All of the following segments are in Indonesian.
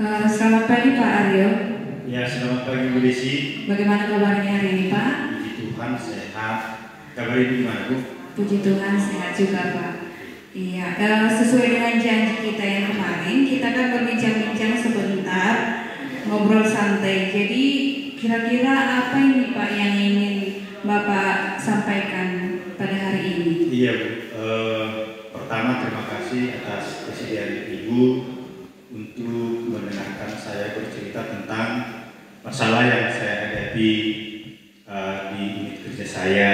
Selamat pagi Pak Aryo. Ya, selamat pagi Bu Desi. Bagaimana kabarnya hari ini Pak? Puji Tuhan sehat. Kabar Ibu gimana Bu? Puji Tuhan sehat juga Pak. Iya, sesuai dengan janji kita yang kemarin, kita kan berbincang-bincang sebentar, ngobrol santai. Jadi kira-kira apa ini Pak yang ingin Bapak sampaikan pada hari ini? Iya Bu. Pertama terima kasih atas kesediaan Ibu untuk mendengarkan saya bercerita tentang masalah yang saya hadapi di unit kerja saya,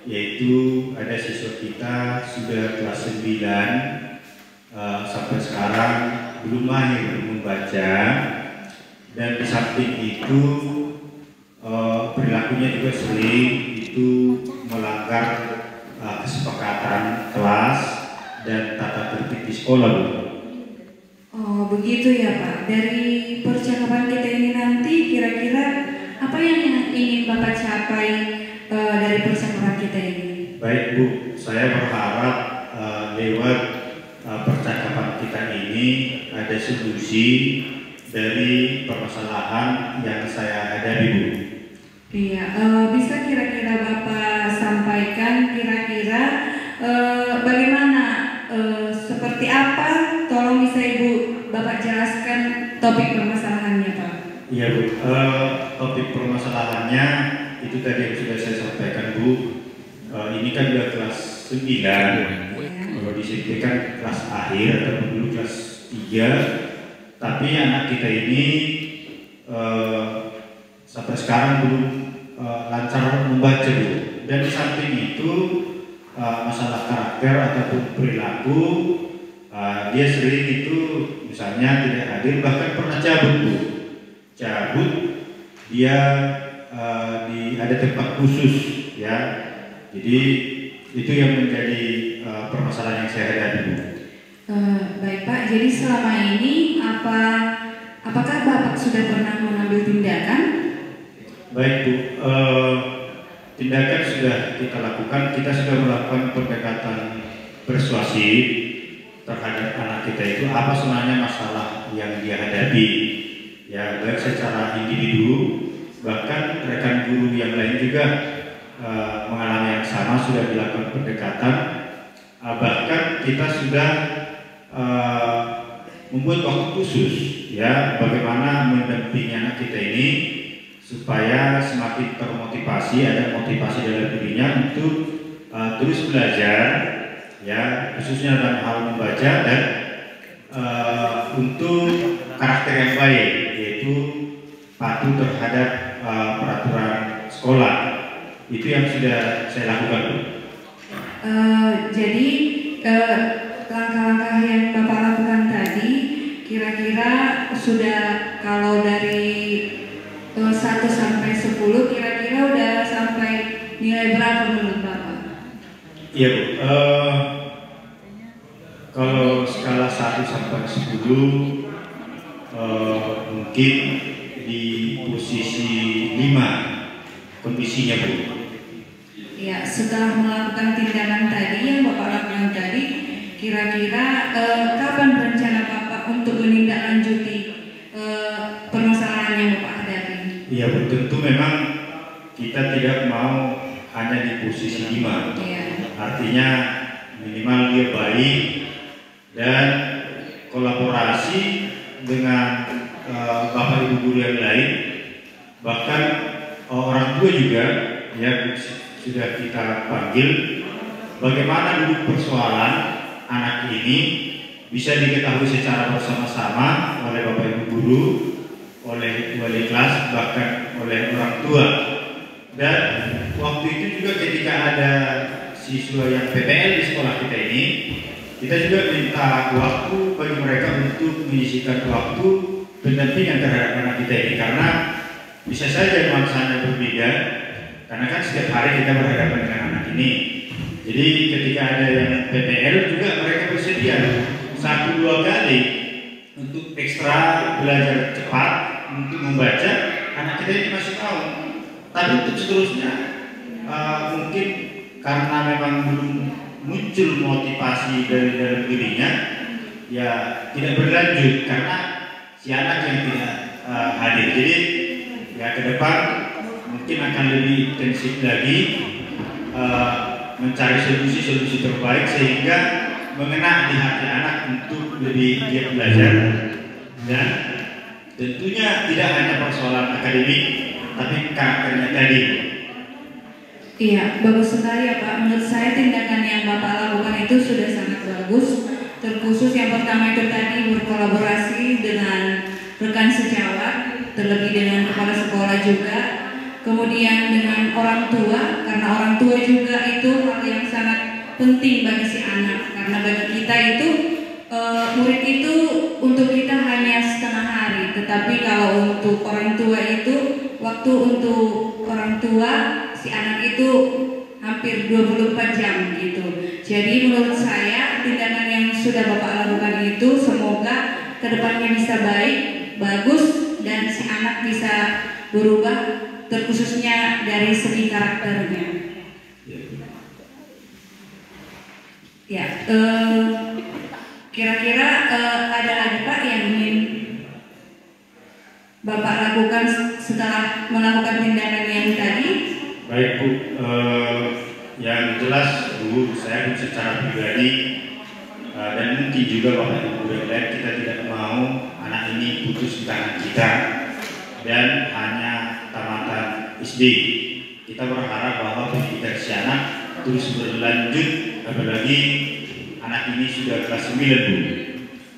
yaitu ada siswa kita sudah kelas 9 sampai sekarang belum mahir membaca, dan di samping itu perilakunya juga sering itu melanggar kesepakatan kelas dan tata tertib di sekolah Bu. Oh begitu ya Pak. Dari percakapan kita ini nanti kira-kira apa yang ingin Bapak capai dari percakapan kita ini? Baik Bu, saya berharap lewat percakapan kita ini ada solusi dari permasalahan yang saya hadapi Bu. Iya, bisa kira-kira Bapak sampaikan kira-kira bagaimana, seperti apa? Tolong bisa Ibu Bapak jelaskan topik permasalahannya Pak. Iya Bu, topik permasalahannya itu tadi yang sudah saya sampaikan Bu. Ini kan sudah kelas 9, kalau di sini kan kelas akhir atau dulu kelas 3, tapi anak kita ini sampai sekarang belum lancar membaca Bu. Dan di samping itu masalah karakter ataupun perilaku, dia sering itu misalnya tidak hadir, bahkan pernah cabut Bu. Cabut dia ada tempat khusus ya. Jadi itu yang menjadi permasalahan yang saya hadapi Bu. Baik Pak, jadi selama ini apakah Bapak sudah pernah mengambil tindakan? Baik Bu, tindakan sudah kita lakukan. Kita sudah melakukan pendekatan persuasif terhadap anak kita itu apa sebenarnya masalah yang dia hadapi, ya, baik secara individu, bahkan rekan guru yang lain juga mengalami yang sama, sudah dilakukan pendekatan. Bahkan kita sudah membuat waktu khusus ya, bagaimana mendampingi anak kita ini supaya semakin termotivasi, ada motivasi dalam dirinya untuk terus belajar ya, khususnya dalam hal membaca dan untuk karakter yang baik, yaitu patuh terhadap peraturan sekolah. Itu yang sudah saya lakukan Bu. Jadi langkah-langkah yang Bapak lakukan tadi kira-kira sudah, kalau dari 1 sampai 10 kira-kira udah sampai nilai berapa menurut Bapak? Iya Bu, kalau skala 1 sampai 10 mungkin di posisi 5 kondisinya Bu. Ya, setelah melakukan tindakan tadi yang Bapak lakukan tadi, kira-kira kapan rencana Bapak untuk menindaklanjuti permasalahan yang Bapak hadapi? Iya Bu, tentu memang kita tidak mau hanya di posisi 5. Ya. Artinya minimal dia baik dan kolaborasi dengan Bapak Ibu guru yang lain, bahkan orang tua juga ya, sudah kita panggil. Bagaimana duduk persoalan anak ini bisa diketahui secara bersama-sama oleh Bapak Ibu guru, oleh wali kelas, bahkan oleh orang tua. Dan waktu itu juga ketika ada siswa yang PPL di sekolah kita ini, kita juga minta waktu bagi mereka untuk menyisihkan waktu pendampingan terhadap anak kita ini, karena bisa saja nuansanya berbeda, karena kan setiap hari kita berhadapan dengan anak ini. Jadi ketika ada yang PPL juga mereka bersedia 1-2 kali untuk ekstra belajar cepat untuk membaca. Anak kita ini masih tahu, tapi untuk seterusnya mungkin karena memang belum muncul motivasi dari dalam dirinya, ya tidak berlanjut karena si anak yang tidak hadir. Jadi ya ke depan mungkin akan lebih intensif lagi mencari solusi-solusi terbaik sehingga mengena di hati anak untuk lebih giat belajar, dan tentunya tidak hanya persoalan akademik tapi karakternya tadi. Iya, bagus sekali ya Pak. Menurut saya tindakan yang Bapak lakukan itu sudah sangat bagus. Terkhusus yang pertama itu tadi berkolaborasi dengan rekan sejawat, terlebih dengan kepala sekolah juga. Kemudian dengan orang tua, karena orang tua juga itu hal yang sangat penting bagi si anak. Karena bagi kita itu murid itu untuk kita hanya setengah hari, tetapi kalau untuk orang tua itu waktu untuk orang tua si anak itu hampir 24 jam gitu. Jadi menurut saya tindakan yang sudah Bapak lakukan itu semoga kedepannya bisa baik, bagus, dan si anak bisa berubah, terkhususnya dari segi karakternya. Ya, kira-kira ada lagi Pak yang ingin Bapak lakukan setelah melakukan tindakan yang tadi? Baik Bu, yang jelas Bu, saya secara pribadi dan mungkin juga Bapak Ibu yang lain, kita tidak mau anak ini putus di tangan kita dan hanya tamatan SD. Kita berharap bahwa pendidikan si anak terus berlanjut, apalagi anak ini sudah kelas 9 Bu.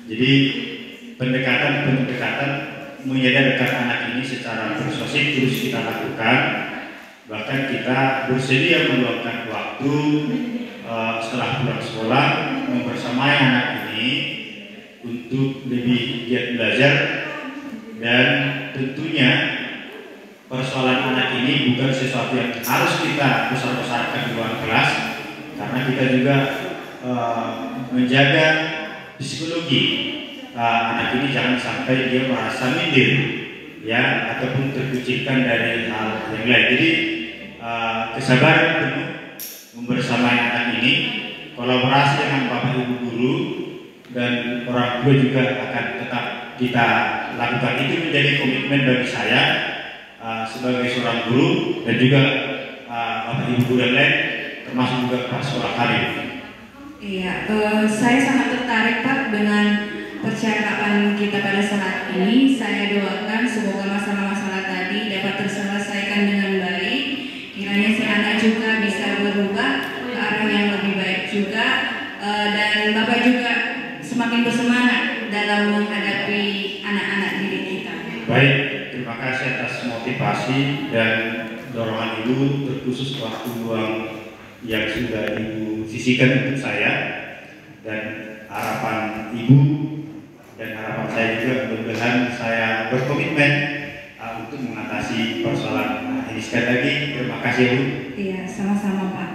Jadi pendekatan menyadarkan anak ini secara persuasif terus kita lakukan. Bahkan kita bersedia meluangkan waktu setelah pulang sekolah membersamai anak ini untuk lebih giat belajar, dan tentunya persoalan anak ini bukan sesuatu yang harus kita besar-besarkan di luar kelas, karena kita juga menjaga psikologi anak ini jangan sampai dia merasa minder ya ataupun terkucilkan dari hal yang lain. Jadi kesabaran penuh membersamai anak ini, kolaborasi dengan Bapak Ibu guru dan orang tua juga akan tetap kita lakukan. Itu menjadi komitmen bagi saya sebagai seorang guru dan juga Bapak Ibu guru yang lain, termasuk juga kepala sekolah kami. Iya, saya sangat tertarik Pak dengan percakapan kita pada saat ini. Saya doakan semoga masalah-masalah tadi dapat terselesaikan dengan baik. Kiranya si anak juga bisa berubah ke arah yang lebih baik juga, dan Bapak juga semakin bersemangat dalam menghadapi anak-anak didik kita. Baik, terima kasih atas motivasi dan dorongan Ibu, terkhusus waktu luang yang sudah Ibu sisihkan untuk saya, dan harapan Ibu dan harapan saya juga mudah-mudahan saya berkomitmen untuk mengatasi persoalan ini. Sekali lagi terima kasih Bu. Iya, sama-sama Pak.